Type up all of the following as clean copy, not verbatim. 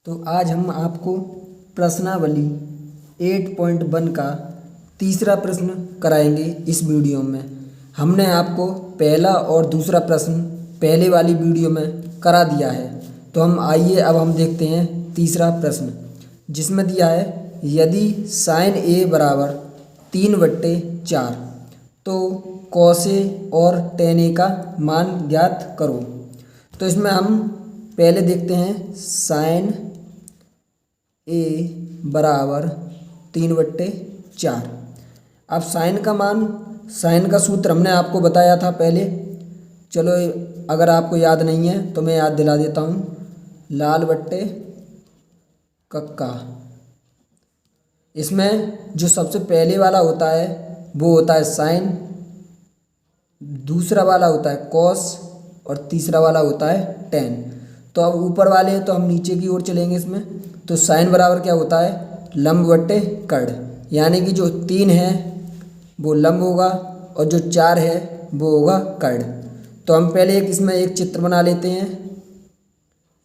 तो आज हम आपको प्रश्नावली 8.1 का तीसरा प्रश्न कराएंगे। इस वीडियो में हमने आपको पहला और दूसरा प्रश्न पहले वाली वीडियो में करा दिया है। तो अब हम देखते हैं तीसरा प्रश्न, जिसमें दिया है यदि साइन ए बराबर 3/4 तो कॉस ए और टेन ए का मान ज्ञात करो। तो इसमें हम पहले देखते हैं साइन ए बराबर 3/4। अब साइन का मान, साइन का सूत्र हमने आपको बताया था पहले। चलो अगर आपको याद नहीं है तो मैं याद दिला देता हूँ। लाल बट्टे कक्का। इसमें जो सबसे पहले वाला होता है वो होता है साइन, दूसरा वाला होता है कॉस और तीसरा वाला होता है टेन। तो अब ऊपर वाले हैं तो हम नीचे की ओर चलेंगे। इसमें तो साइन बराबर क्या होता है, लंब बट्टे कर्ण, यानी कि जो 3 है वो लंब होगा और जो 4 है वो होगा कर्ण। तो हम पहले इसमें एक चित्र बना लेते हैं।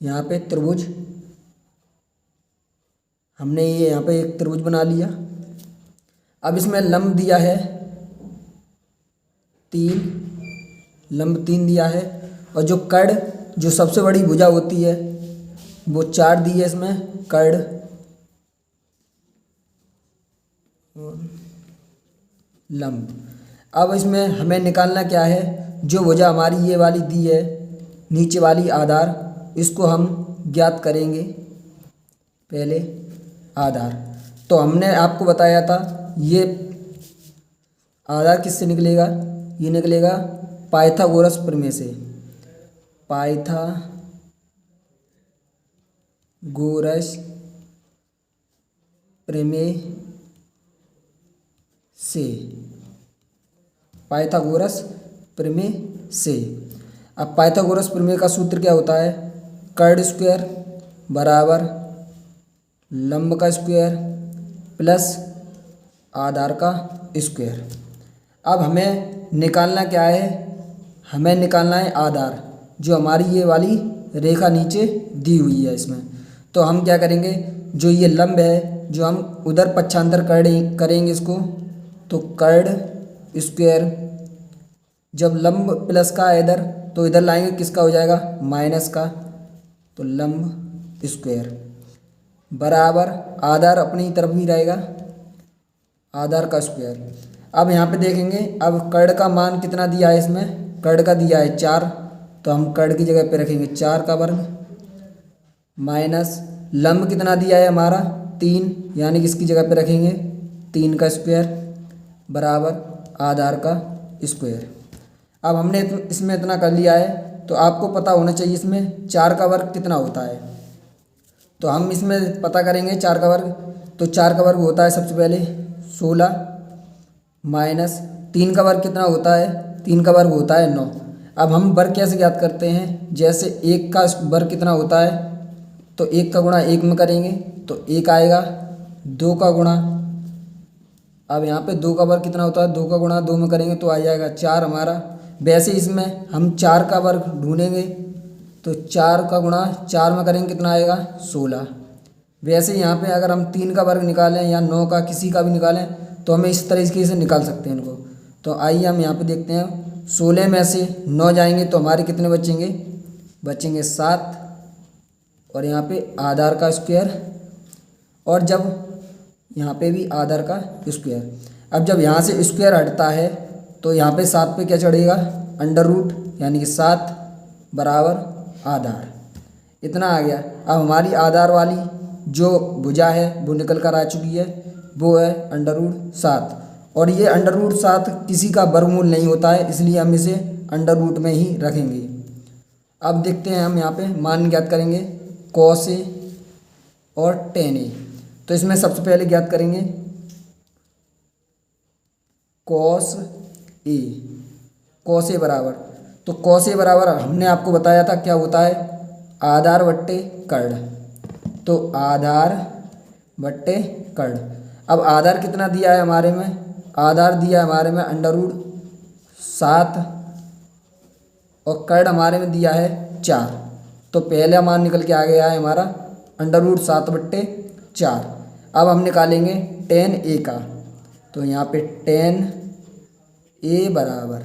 यहाँ पे त्रिभुज, हमने ये यहाँ पे एक त्रिभुज बना लिया। अब इसमें लंब दिया है 3, लंब 3 दिया है और जो कर्ण, जो सबसे बड़ी भुजा होती है वो 4 दी है इसमें कर्ण। लंब। अब इसमें हमें निकालना क्या है, जो भुजा हमारी ये वाली दी है नीचे वाली आधार, इसको हम ज्ञात करेंगे। पहले आधार तो हमने आपको बताया था, ये आधार किससे निकलेगा, ये निकलेगा पाइथागोरस प्रमेय से। पाइथागोरस प्रमेय से, पाइथागोरस प्रमेय से। अब पाइथागोरस प्रमेय का सूत्र क्या होता है, कर्ण स्क्वायर बराबर लंब का स्क्वायर प्लस आधार का स्क्वायर। अब हमें निकालना क्या है, हमें निकालना है आधार, जो हमारी ये वाली रेखा नीचे दी हुई है इसमें। तो हम क्या करेंगे, जो ये लंब है जो हम उधर पक्षांतर करेंगे इसको, तो कर्ण स्क्वायर, जब लंब प्लस का है इधर तो इधर लाएंगे किसका हो जाएगा, माइनस का, तो लंब स्क्वायर बराबर आधार अपनी तरफ ही रहेगा, आधार का स्क्वायर। अब यहाँ पे देखेंगे, अब कर्ण का मान कितना दिया है इसमें, कर्ण का दिया है 4, तो हम कर्ण की जगह पे रखेंगे 4 का वर्ग माइनस लंब कितना दिया है हमारा 3, यानी कि इसकी जगह पे रखेंगे 3 का स्क्वायर बराबर आधार का स्क्वायर। अब हमने इसमें इतना कर लिया है, तो आपको पता होना चाहिए इसमें 4 का वर्ग कितना होता है। तो हम इसमें पता करेंगे 4 का वर्ग, तो 4 का वर्ग होता है सबसे पहले 16 माइनस 3 का वर्ग कितना होता है, 3 का वर्ग होता है 9। अब हम वर्ग कैसे ज्ञात करते हैं, जैसे 1 का वर्ग कितना होता है, तो 1 का गुणा 1 में करेंगे तो 1 आएगा, 2 का गुणा, अब यहाँ पे 2 का वर्ग कितना होता है, 2 का गुणा 2 में करेंगे तो आ जाएगा 4 हमारा। वैसे इसमें हम 4 का वर्ग ढूंढेंगे तो 4 का गुणा 4 में करेंगे कितना आएगा 16। वैसे यहाँ पे अगर हम 3 का वर्ग निकालें या 9 का किसी का भी निकालें तो हमें इस तरीके से निकाल सकते हैं इनको। तो आइए हम यहाँ पे देखते हैं, 16 में से 9 जाएंगे तो हमारे कितने बचेंगे, बचेंगे 7 और यहाँ पे आधार का स्क्वायर, और जब यहाँ पे भी आधार का स्क्वायर। अब जब यहाँ से स्क्वायर हटता है तो यहाँ पे 7 पे क्या चढ़ेगा, अंडर रूट, यानी कि 7 बराबर आधार। इतना आ गया। अब हमारी आधार वाली जो भुजा है वो निकल कर आ चुकी है, वो है अंडर रूट 7, और ये अंडर रूट 7 किसी का वर्गमूल नहीं होता है, इसलिए हम इसे अंडर रूट में ही रखेंगे। अब देखते हैं हम यहाँ पे मान ज्ञात करेंगे कॉस ए और टेन ए। तो इसमें सबसे पहले ज्ञात करेंगे कॉस ए, कॉस ए बराबर, तो कॉस ए बराबर हमने आपको बताया था क्या होता है, आधार बट्टे कर्ण। तो आधार बट्टे कर्ण। अब आधार कितना दिया है हमारे में, आधार दिया है हमारे में अंडर रूट 7 और कर्ण हमारे में दिया है 4। तो पहला मान निकल के आ गया है हमारा √7/4। अब हम निकालेंगे tan a का, तो यहाँ पे tan a बराबर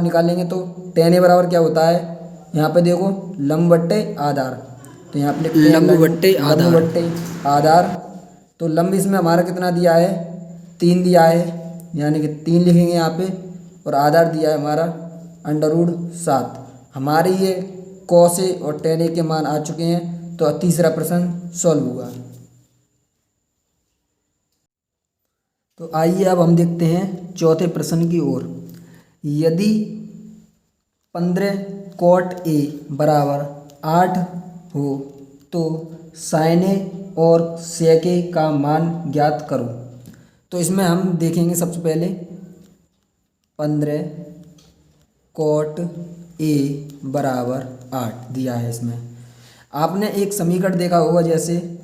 निकालेंगे तो tan a बराबर क्या होता है, यहाँ पे देखो लंब बट्टे आधार, तो यहाँ पे लंब बट्टे आधार। आधार। तो लंब इसमें हमारा कितना दिया है, 3 दिया है, यानी कि 3 लिखेंगे यहाँ पे, और आधार दिया है हमारा √7। हमारे ये cos a और tan a के मान आ चुके हैं, तो तीसरा प्रश्न सॉल्व हुआ। तो आइए अब हम देखते हैं चौथे प्रश्न की ओर। यदि 15 cot a बराबर 8 हो तो sin a और sec a का मान ज्ञात करो। तो इसमें हम देखेंगे सबसे पहले 15 cot a बराबर 8 दिया है। इसमें आपने एक समीकरण देखा होगा, जैसे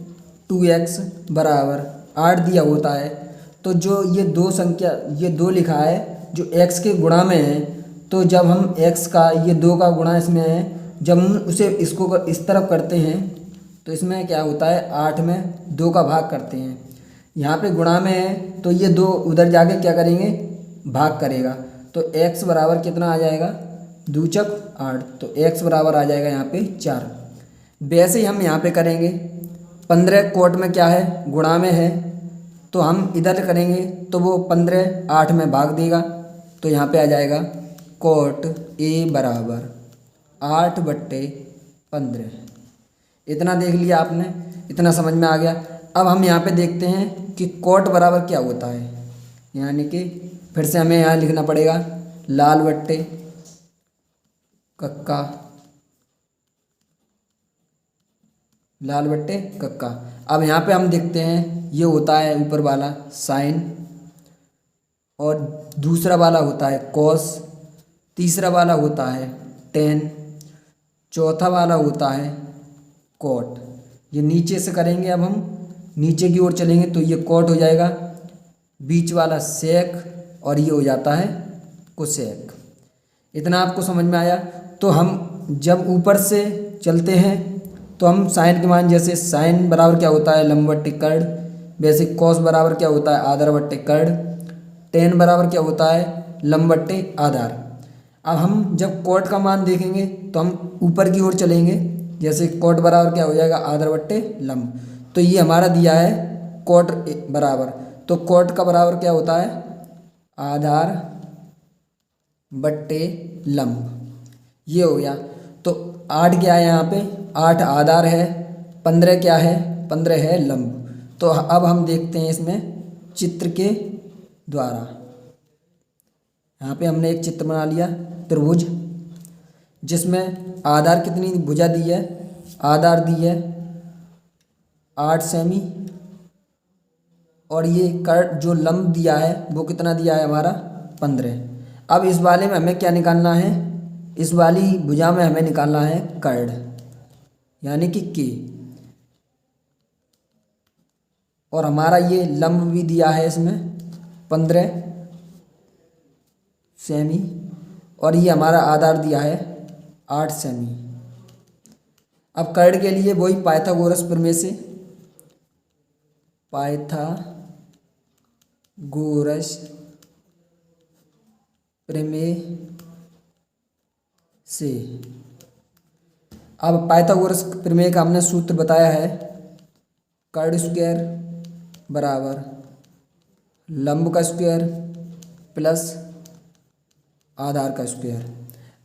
2x बराबर 8 दिया होता है, तो जो ये दो संख्या, ये 2 लिखा है जो x के गुणा में है, तो जब हम x का ये 2 का गुणा इसमें है, जब हम उसे इसको इस तरफ करते हैं तो इसमें क्या होता है, 8 में 2 का भाग करते हैं। यहाँ पे गुणा में है तो ये 2 उधर जाके क्या करेंगे, भाग करेगा, तो x बराबर कितना आ जाएगा, 2 चक 8, तो x बराबर आ जाएगा यहाँ पे 4। वैसे ही हम यहाँ पे करेंगे, 15 कोट में क्या है, गुणा में है, तो हम इधर करेंगे तो वो 15 8 में भाग देगा, तो यहाँ पे आ जाएगा कोट a बराबर 8/15। इतना देख लिया आपने, इतना समझ में आ गया। अब हम यहाँ पे देखते हैं कि कोट बराबर क्या होता है, यानी कि फिर से हमें यहाँ लिखना पड़ेगा लाल बट्टे कक्का, लाल बट्टे कक्का। अब यहाँ पे हम देखते हैं ये होता है ऊपर वाला साइन, और दूसरा वाला होता है कॉस, तीसरा वाला होता है टेन, चौथा वाला होता है कोट। ये नीचे से करेंगे, अब हम नीचे की ओर चलेंगे तो ये कोट हो जाएगा, बीच वाला सेक, और ये हो जाता है कोसेक। इतना आपको समझ में आया। तो हम जब ऊपर से चलते हैं तो हम साइन के मान, जैसे साइन बराबर क्या होता है, लंब बट्टे कर्ण, वैसे कॉस बराबर क्या होता है, आधार बट्टे कर्ण, टेन बराबर क्या होता है, लंब बट्टे आधार। अब हम जब कोट का मान देखेंगे तो हम ऊपर की ओर चलेंगे, जैसे कोट बराबर क्या हो जाएगा, आधार बट्टे लंब। तो ये हमारा दिया है कोट बराबर, तो कोट का बराबर क्या होता है, आधार बट्टे लंब। ये हो गया। तो 8 क्या है यहाँ पे, 8 आधार है, 15 क्या है, 15 है लंब। तो अब हम देखते हैं इसमें चित्र के द्वारा। यहाँ पे हमने एक चित्र बना लिया, त्रिभुज, जिसमें आधार कितनी भुजा दी है, आधार दी है 8 सेमी, और ये कर्ण जो लंब दिया है वो कितना दिया है हमारा, 15। अब इस वाले में हमें क्या निकालना है, इस वाली भुजा में हमें निकालना है कर्ण, यानी कि के, और हमारा ये लंब भी दिया है इसमें 15 सेमी, और ये हमारा आधार दिया है 8 सेमी। अब कर्ण के लिए वही पाइथागोरस प्रमेय से, पाइथागोरस प्रमेय से। अब पाइथागोरस प्रमेय का हमने सूत्र बताया है, कर्ण स्क्वायर बराबर लंब का स्क्वायर प्लस आधार का स्क्वायर।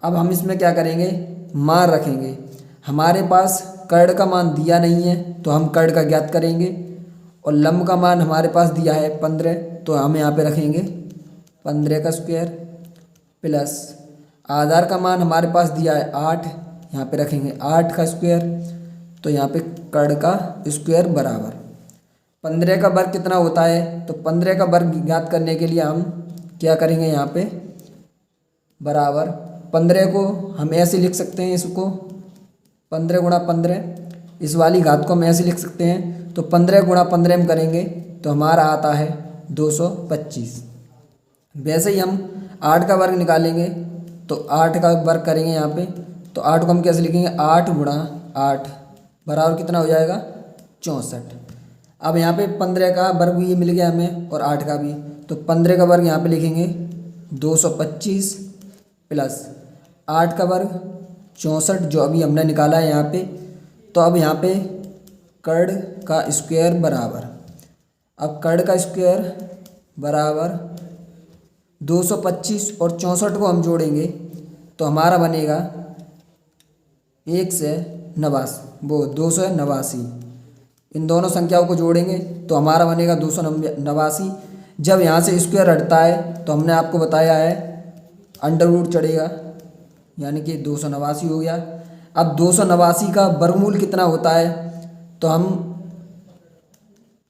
अब हम इसमें क्या करेंगे, मान रखेंगे। हमारे पास कर्ण का मान दिया नहीं है तो हम कर्ण का ज्ञात करेंगे, और लंब का मान हमारे पास दिया है 15, तो हम यहाँ पे रखेंगे 15 का स्क्वायर प्लस आधार का मान हमारे पास दिया है 8, यहाँ पे रखेंगे 8 का स्क्वायर, तो यहाँ पे कर्ण का स्क्वायर बराबर 15 का वर्ग कितना होता है, तो 15 का वर्ग ज्ञात करने के लिए हम क्या करेंगे, यहाँ पे बराबर 15 को हम ऐसे लिख सकते हैं, इसको 15 गुणा 15, इस वाली घात को हम ऐसे लिख सकते हैं, तो 15 गुणा 15 में करेंगे तो हमारा आता है 225। वैसे ही हम 8 का वर्ग निकालेंगे तो 8 का वर्ग करेंगे यहाँ पे, तो 8 को हम कैसे लिखेंगे, 8 गुणा 8 बराबर कितना हो जाएगा 64। अब यहाँ पे 15 का वर्ग भी ये मिल गया हमें और 8 का भी, तो 15 का वर्ग यहाँ पे लिखेंगे 225 प्लस 8 का वर्ग 64 जो अभी हमने निकाला है यहाँ पे। तो अब यहाँ पे कर्ण का स्क्वायर बराबर, अब कर्ण का स्क्वायर बराबर 225 और 64 को हम जोड़ेंगे तो हमारा बनेगा 289। इन दोनों संख्याओं को जोड़ेंगे तो हमारा बनेगा 289। जब यहाँ से स्क्वायर हटता है तो हमने आपको बताया है अंडर रूट चढ़ेगा, यानी कि 289 हो गया। अब 289 का वर्गमूल कितना होता है, तो हम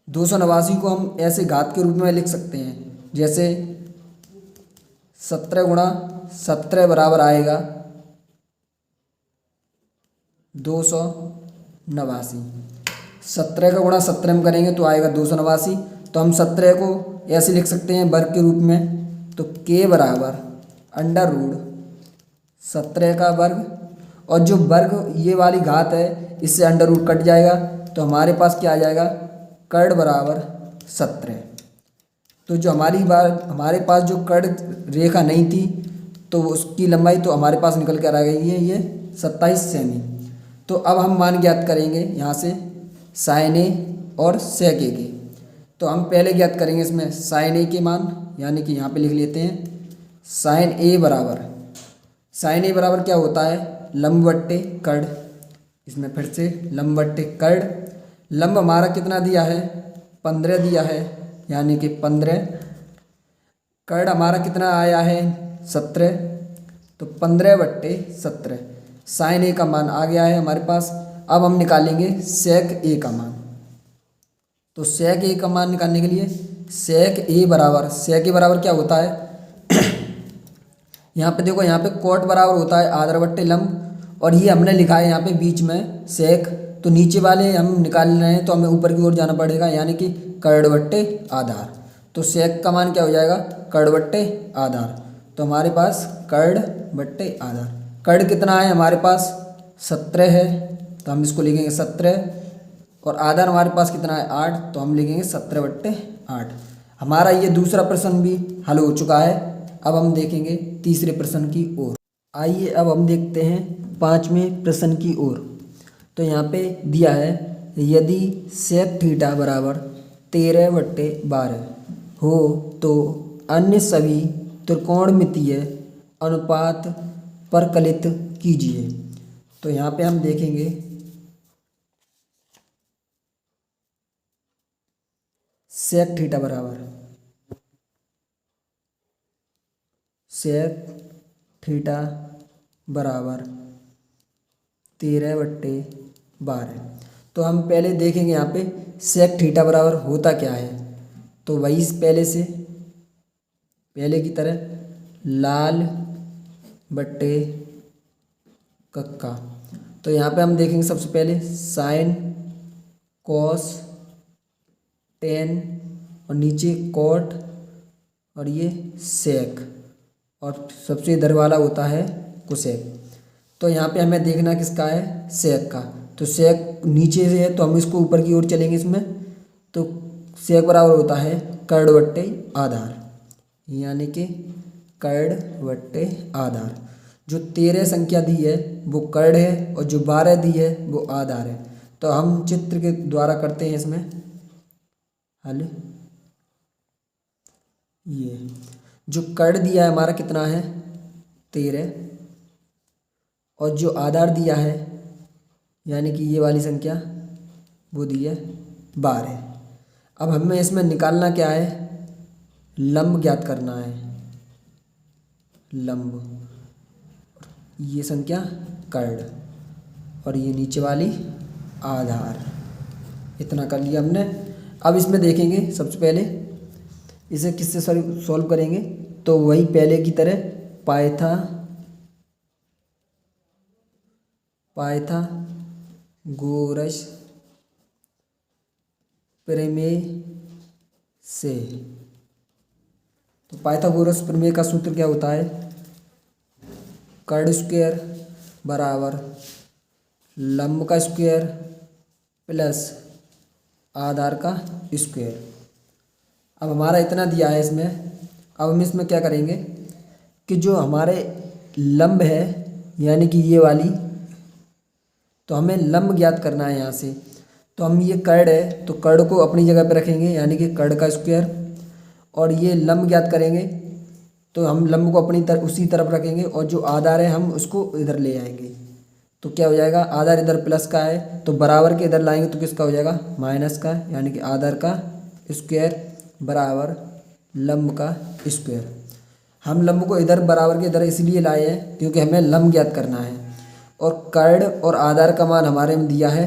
289 को हम ऐसे घात के रूप में लिख सकते हैं, जैसे 17 गुणा 17 बराबर आएगा 289। 17 का गुणा 17 में करेंगे तो आएगा 289। तो हम 17 को ऐसे लिख सकते हैं वर्ग के रूप में, तो k बराबर अंडर रूट 17 का वर्ग, और जो वर्ग ये वाली घात है इससे अंडर रूट कट जाएगा तो हमारे पास क्या आ जाएगा, कर्ण बराबर 17। तो जो हमारे पास जो कर्ण रेखा नहीं थी तो उसकी लंबाई तो हमारे पास निकल कर आ गई है ये 27 सेमी। तो अब हम मान ज्ञात करेंगे यहाँ से साइन ए और सेक ए के। तो हम पहले ज्ञात करेंगे इसमें साइन ए के मान, यानी कि यहाँ पे लिख लेते हैं साइन ए बराबर क्या होता है, लंब बट्टे कर्ण। इसमें फिर से लंब बट्टे कर्ण। लंब हमारा कितना दिया है, 15 दिया है, यानी कि 15। कर्ण हमारा कितना आया है, 17, तो 15/17 साइन ए का मान आ गया है हमारे पास। अब हम निकालेंगे सेक ए का मान। तो सेक ए का मान निकालने के लिए सेक ए बराबर क्या होता है यहाँ पे देखो, यहाँ पे कोट बराबर होता है आधार बट्टे लंब, और ये हमने लिखा है यहाँ पे बीच में सेक। तो नीचे वाले हम निकाल रहे हैं तो हमें ऊपर की ओर जाना पड़ेगा, यानी कि कर्ण बट्टे आधार। तो सेक का मान क्या हो जाएगा, कर्ण बट्टे आधार। तो हमारे पास कर्ण बट्टे आधार, कर्ण कितना है हमारे पास 17 है, तो हम इसको लिखेंगे 17, और आधार हमारे पास कितना है 8, तो हम लिखेंगे 17/8। हमारा ये दूसरा प्रश्न भी हल हो चुका है। अब हम देखेंगे तीसरे प्रश्न की ओर। आइए अब हम देखते हैं पाँचवें प्रश्न की ओर। तो यहाँ पे दिया है यदि सेक थीटा बराबर 13/12 हो तो अन्य सभी त्रिकोणमितीय अनुपात परकलित कीजिए। तो यहाँ पे हम देखेंगे सेक थीटा बराबर 13/12। तो हम पहले देखेंगे यहाँ पे सेक थीटा बराबर होता क्या है। तो वही पहले की तरह लाल बट्टे कक्का। तो यहाँ पे हम देखेंगे सबसे पहले साइन कॉस टेन और नीचे कॉट और ये सेक, और सबसे इधर वाला होता है कोसेक। तो यहाँ पे हमें देखना किसका है, सेक का। तो सेक नीचे से है तो हम इसको ऊपर की ओर चलेंगे इसमें। तो सेक बराबर होता है कर्ण बट्टे आधार, यानी कि कर्ण बट्टे आधार। जो 13 संख्या दी है वो कर्ण है और जो 12 दी है वो आधार है। तो हम चित्र के द्वारा करते हैं इसमें हल। ये जो कर्ण दिया है हमारा कितना है 13, और जो आधार दिया है यानी कि ये वाली संख्या वो दी है 12। अब हमें इसमें निकालना क्या है, लंब ज्ञात करना है। लंब, ये संख्या कर्ण और ये नीचे वाली आधार। इतना कर लिया हमने। अब इसमें देखेंगे सबसे पहले इसे किससे सॉल्व करेंगे। तो वही पहले की तरह पाइथागोरस प्रमेय से। तो पाइथागोरस प्रमेय का सूत्र क्या होता है, कर्ण स्क्वायर बराबर लंब का स्क्वायर प्लस आधार का स्क्वायर। अब हमारा इतना दिया है इसमें। अब हम इसमें क्या करेंगे कि जो हमारे लंब है यानी कि ये वाली, तो हमें लंब ज्ञात करना है यहाँ से। तो हम ये कर्ड है तो कर्ड को अपनी जगह पे रखेंगे यानी कि कर्ड का स्क्वायर, और ये लंब ज्ञात करेंगे तो हम लंब को अपनी उसी तरफ रखेंगे और जो आधार है हम उसको इधर ले आएंगे। तो क्या हो जाएगा, आधार इधर प्लस का है तो बराबर के इधर लाएंगे तो किसका हो जाएगा, माइनस का, यानी कि आधार का स्क्वायर बराबर लंब का स्क्वायर। हम लंब को इधर बराबर के इधर इसलिए लाए हैं क्योंकि हमें लंब ज्ञात करना है। और कर्ड और आधार का मान हमारे में दिया है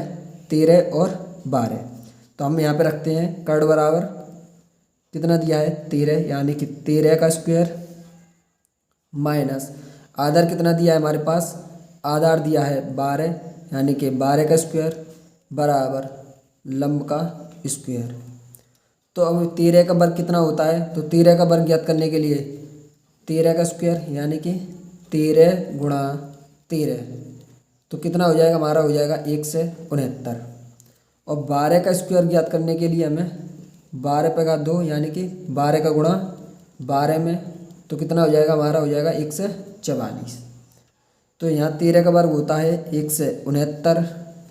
13 और 12। तो हम यहाँ पे रखते हैं कर्ड बराबर कितना दिया है 13, यानी कि 13 का स्क्वायर माइनस आधार कितना दिया है हमारे पास, आधार दिया है 12 यानी कि 12 का स्क्वायर बराबर लंब का स्क्वायर। तो अब 13 का वर्ग कितना होता है, तो 13 का वर्ग ज्ञात करने के लिए 13 का स्क्वायर यानी कि 13 गुणा 13, तो कितना हो जाएगा हमारा, हो जाएगा 169। और 12 का स्क्वायर ज्ञात करने के लिए हमें 12 पे का 2 यानी कि 12 का गुणा 12 में, तो कितना हो जाएगा हमारा, हो जाएगा 144। तो यहाँ 13 का वर्ग होता है 169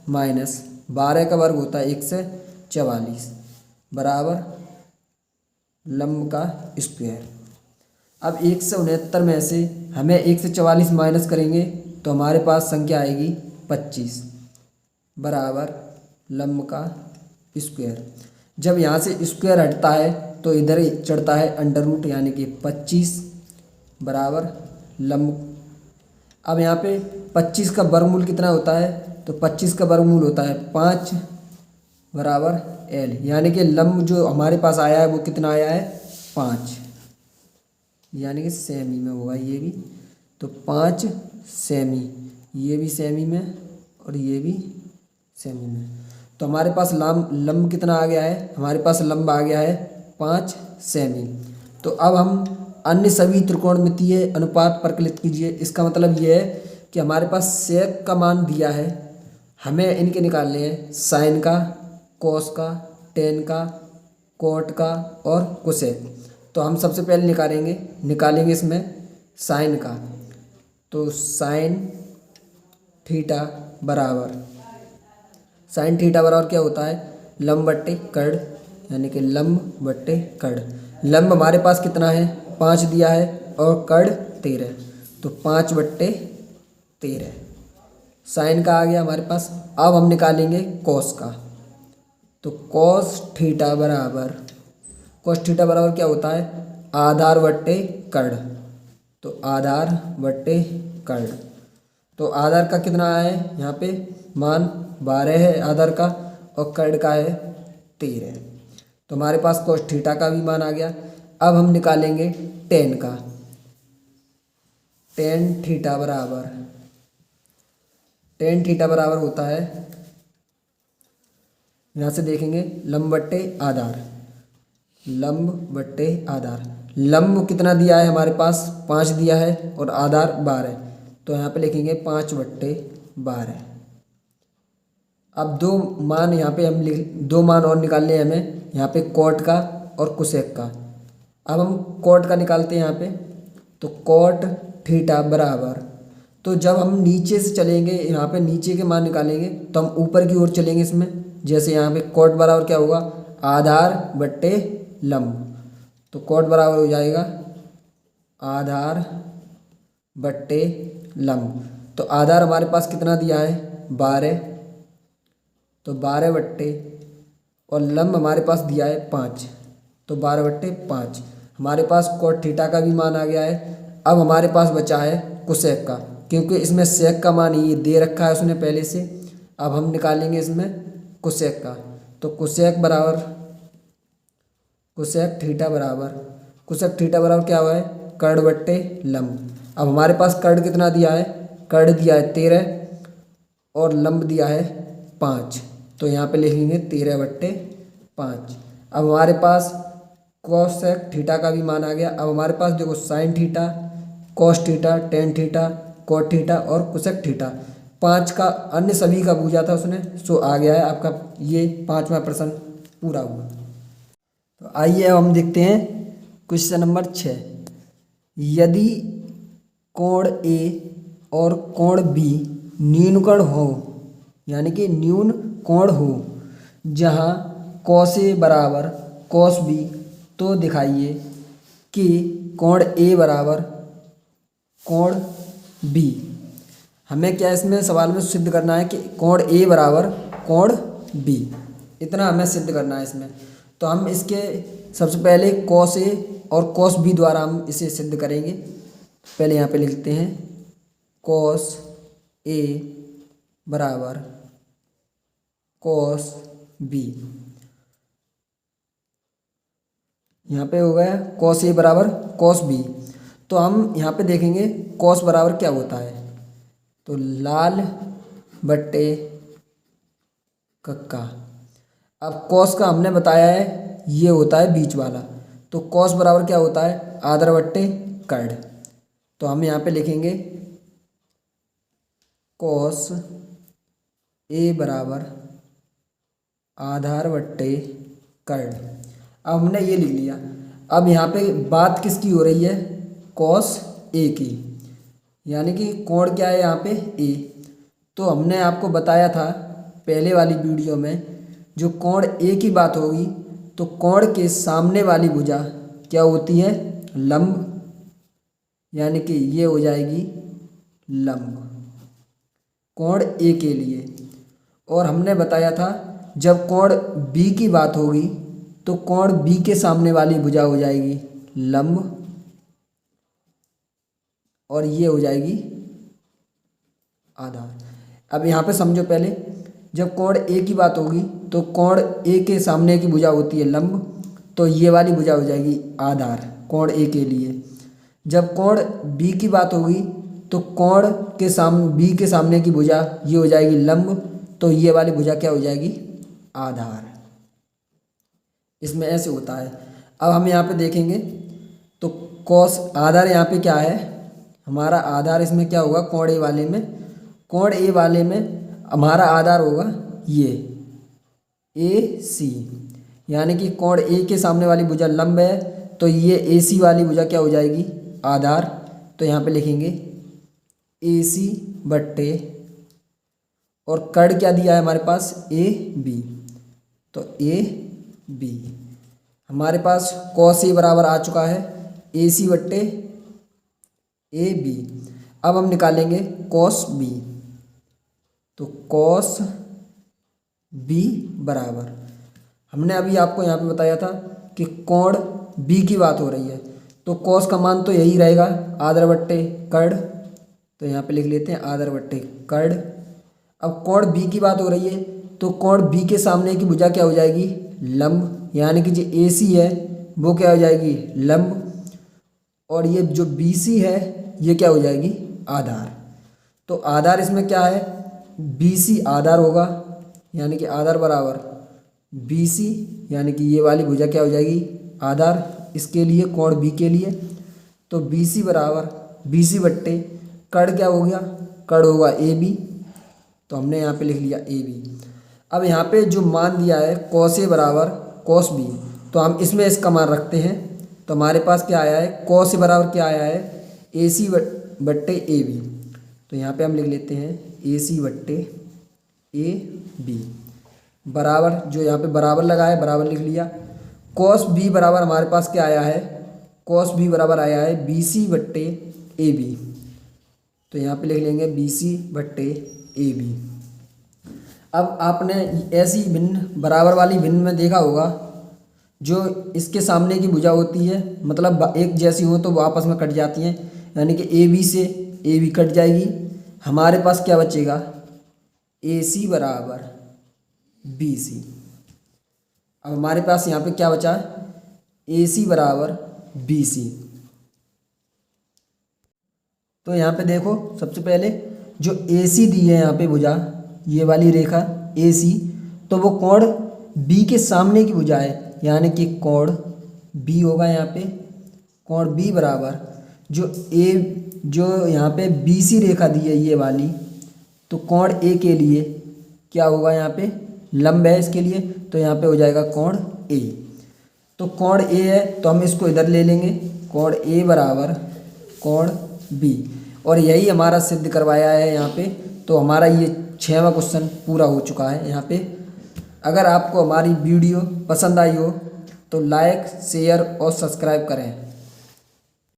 माइनस 12 का वर्ग होता है 144 बराबर लंब का स्क्वायर। अब 169 में से हमें 144 माइनस करेंगे तो हमारे पास संख्या आएगी 25 बराबर लंब का स्क्वायर। जब यहाँ से स्क्वायर हटता है तो इधर ही चढ़ता है अंडर रूट यानी कि 25 बराबर लंब। अब यहाँ पे 25 का वर्गमूल कितना होता है, तो 25 का वर्गमूल होता है 5 बराबर एल, यानी कि लंब जो हमारे पास आया है वो कितना आया है 5, यानी कि सेमी में होगा ये भी, तो 5 सेमी, ये भी सेमी में और ये भी सेमी में। तो हमारे पास लंब कितना आ गया है, हमारे पास लंब आ गया है 5 सेमी। तो अब हम अन्य सभी त्रिकोणमितीय अनुपात परिकलित कीजिए। इसका मतलब ये है कि हमारे पास सेक का मान दिया है, हमें इनके निकालने हैं साइन का, कोस का, टेन का, कोट का और कोसेक। तो हम सबसे पहले निकालेंगे इसमें साइन का। तो साइन थीटा बराबर क्या होता है, लंब बट्टे कर्ड, यानी कि लंब बट्टे कर्ड। लंब हमारे पास कितना है 5 दिया है और कर्ड 13, तो 5 बट्टे 13 साइन का आ गया हमारे पास। अब हम निकालेंगे कोस का। तो कोस थीटा बराबर क्या होता है, आधार बट्टे कर्ड, तो आधार बट्टे कर्ड। तो आधार का कितना है यहाँ पे मान 12 है आधार का और कर्ड का है 13, तो हमारे पास कोस थीटा का भी मान आ गया। अब हम निकालेंगे टेन का। टेन थीटा बराबर होता है, यहाँ से देखेंगे लंब बट्टे आधार। लंब कितना दिया है हमारे पास 5 दिया है और आधार 12, तो यहाँ पे लिखेंगे 5 बट्टे 12। अब दो मान यहाँ पे दो मान और निकालने हैं हमें, यहाँ पे कोट का और कोसेक का। अब हम कोट का निकालते हैं यहाँ पे, तो कोट थीटा बराबर, तो जब हम नीचे से चलेंगे यहाँ पे नीचे के मान निकालेंगे तो हम ऊपर की ओर चलेंगे इसमें। जैसे यहाँ पे कोट बराबर क्या होगा, आधार बट्टे लंब, तो कोट बराबर हो जाएगा आधार बट्टे लंब। तो आधार हमारे पास कितना दिया है 12, तो 12 बट्टे, और लंब हमारे पास दिया है 5, तो 12 बट्टे 5। हमारे पास कोट थीटा का भी मान आ गया है। अब हमारे पास बचा है कोसेक का, क्योंकि इसमें सेक का मान ये दे रखा है उसने पहले से। अब हम निकालेंगे इसमें कोसेक का। तो कोसेक थीटा बराबर क्या हुआ है, कर्ड बट्टे लंब। अब हमारे पास कर्ड कितना दिया है, कर्ड दिया है 13 और लंब दिया है 5, तो यहाँ पे लिखेंगे 13 बट्टे 5। अब हमारे पास कोसेक थीटा का भी मान आ गया। अब हमारे पास देखो sine theta, cos theta, tan theta, cot theta और कोसेक थीटा 5 का अन्य सभी का पूछा था उसने, सो आ गया है आपका ये 5वां प्रश्न पूरा हुआ। तो आइए अब हम देखते हैं क्वेश्चन नंबर 6। यदि कोण ए और कोण बी न्यूनकोण हो, यानी कि न्यून कोण हो, जहाँ कॉस ए बराबर कॉस बी, तो दिखाइए कि कोण ए बराबर कोण बी। हमें क्या इसमें सवाल में सिद्ध करना है कि कोण ए बराबर कोण बी, इतना हमें सिद्ध करना है इसमें। तो हम इसके सबसे पहले कॉस ए और कॉस बी द्वारा हम इसे सिद्ध करेंगे। पहले यहाँ पे लिखते हैं कॉस ए बराबर कॉस बी। यहाँ पे हो गया कॉस ए बराबर कॉस बी। तो हम यहाँ पे देखेंगे कॉस बराबर क्या होता है, तो लाल बट्टे कक्का। अब कॉस का हमने बताया है ये होता है बीच वाला, तो कॉस बराबर क्या होता है, आधार बट्टे कर्ण। तो हम यहाँ पे लिखेंगे कॉस ए बराबर आधार बट्टे कर्ण। अब हमने ये लिख लिया। अब यहाँ पे बात किसकी हो रही है, कॉस ए की, यानी कि कोण क्या है यहाँ पे ए। तो हमने आपको बताया था पहले वाली वीडियो में, जो कोण ए की बात होगी तो कोण के सामने वाली भुजा क्या होती है, लंब, यानी कि ये हो जाएगी लंब कोण ए के लिए। और हमने बताया था जब कोण बी की बात होगी तो कोण बी के सामने वाली भुजा हो जाएगी लंब, और ये हो जाएगी आधार। अब यहाँ पे समझो पहले, जब कोण ए की बात होगी तो कोण ए के सामने की भुजा होती है लंब, तो ये वाली भुजा हो जाएगी आधार कोण ए के लिए। जब कोण बी की बात होगी तो कोण के बी के सामने की भुजा ये हो जाएगी लंब, तो ये वाली भुजा क्या हो जाएगी, आधार। इसमें ऐसे होता है। अब हम यहाँ पे देखेंगे तो कॉस आधार यहाँ पे क्या है, हमारा आधार इसमें क्या होगा, कोण ए वाले में, कोण ए वाले में हमारा आधार होगा ये ए सी, यानी कि कोण ए के सामने वाली भुजा लंब है, तो ये ए सी वाली भुजा क्या हो जाएगी, आधार। तो यहाँ पे लिखेंगे ए सी बट्टे, और कर्ण क्या दिया है हमारे पास, ए बी, तो ए बी। हमारे पास कॉस ए बराबर आ चुका है ए सी बट्टे ए बी। अब हम निकालेंगे कॉस बी, तो कॉस बी बराबर, हमने अभी आपको यहाँ पे बताया था कि कोण बी की बात हो रही है, तो कॉस का मान तो यही रहेगा आधार बट्टे कर्ण, तो यहाँ पे लिख लेते हैं आधार बट्टे कर्ण। अब कोण बी की बात हो रही है तो कोण बी के सामने की भुजा क्या हो जाएगी, लंब, यानी कि जो ए सी है वो क्या हो जाएगी लंब, और ये जो बी सी है ये क्या हो जाएगी आधार। तो आधार इसमें क्या है, बी सी आधार होगा, यानी कि आधार बराबर बी सी, यानी कि ये वाली भुजा क्या हो जाएगी आधार इसके लिए, कोण बी के लिए। तो बी सी बराबर बी सी बट्टे कर्ण क्या हो गया, कर्ण होगा ए बी, तो हमने यहाँ पे लिख लिया ए बी। अब यहाँ पे जो मान दिया है कॉस ए बराबर कॉस बी, तो हम इसमें इसका मान रखते हैं। तो हमारे पास क्या आया है, कॉस ए बराबर क्या आया है, ए सी बट्टे ए बी, तो यहाँ पे हम लिख लेते हैं ए सी बट्टे ए बी बराबर, जो यहाँ पे बराबर लगा है बराबर लिख लिया। कॉस बी बराबर हमारे पास क्या आया है, कॉस बी बराबर आया है बी सी बट्टे ए बी, तो यहाँ पे लिख लेंगे बी सी बट्टे ए बी। अब आपने ऐसी भिन्न बराबर वाली भिन्न में देखा होगा, जो इसके सामने की भुजा होती है मतलब एक जैसी हो तो वो आपस में कट जाती हैं, यानी कि ए बी से ए बी कट जाएगी। हमारे पास क्या बचेगा, ए सी बराबर बी सी। अब हमारे पास यहाँ पे क्या बचा, ए सी बराबर बी सी। तो यहाँ पे देखो सबसे पहले जो ए सी दी है यहाँ पे भुजा, ये वाली रेखा ए सी, तो वो कोण बी के सामने की भुजा है, यानी कि कोण बी होगा यहाँ पे, कोण बी बराबर जो यहाँ पे बी सी रेखा दी है ये वाली, तो कोण ए के लिए क्या होगा, यहाँ पे लंब है इसके लिए, तो यहाँ पे हो जाएगा कोण ए। तो कोण ए है तो हम इसको इधर ले लेंगे, कोण ए बराबर कोण बी, और यही हमारा सिद्ध करवाया है यहाँ पे। तो हमारा ये 6वां क्वेश्चन पूरा हो चुका है यहाँ पे। अगर आपको हमारी वीडियो पसंद आई हो तो लाइक, शेयर और सब्सक्राइब करें।